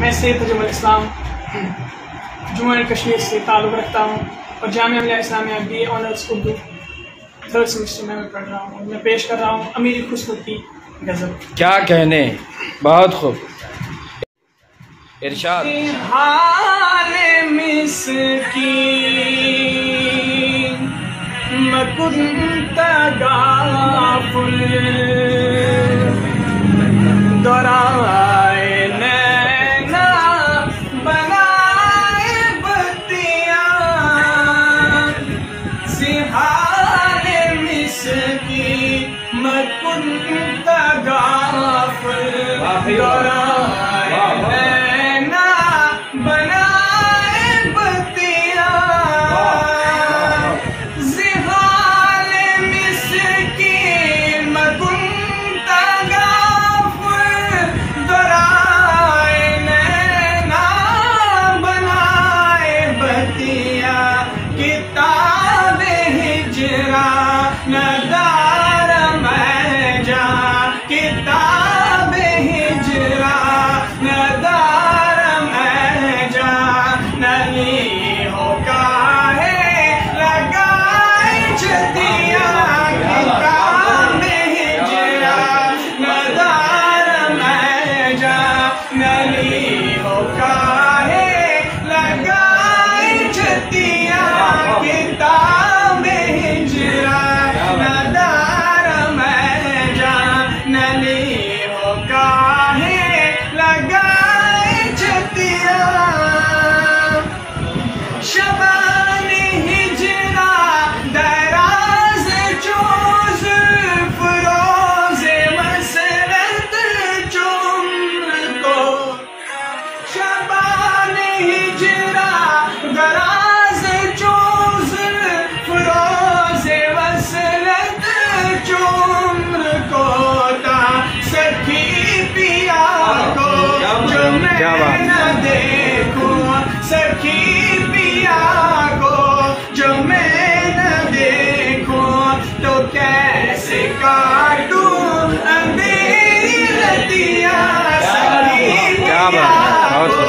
میں سید تجمل اسلام جموں اینڈ کشمیر سے تعلق رکھتا ہوں اور Jamia Millia Islamia B A honours Urdu 3rd semester میں پڑھ رہا ہوں. میں پیش کر رہا ہوں امیر خسرو کی غزل. کیا کہنے، بہت خوب. ارشاد. حال مسکین میں كنت غافل دورائے نینا بنائے بتیاں حال مسکین میں كنت غافل دورائے نینا بنائے بتیاں حال مسکین میں كنت غافل دورائے نینا بنائے بتیاں کتاب ہجرا ندار میں جا کتاب ہجرا ندار میں جا نہیں ہو کاہے لگائے چھتیاں کتاب ہجرا ندار میں جا نہیں ہو کاہے لگائے چھتیاں کتاب ہجرا ندار میں جا نہیں ہو کاہے لگائے چھتیاں شبان ہجرا دراز چوز فروز مسرت چمر کو شبان ہجرا دراز چوز فروز مسرت چمر کو تا سکھی پیا کو جو میں نہ دیکھوں سکھی پیا کو جو میں نہ دیکھوں تو کیسے کاٹوں اندھیری رتیاں سکھی پیا کو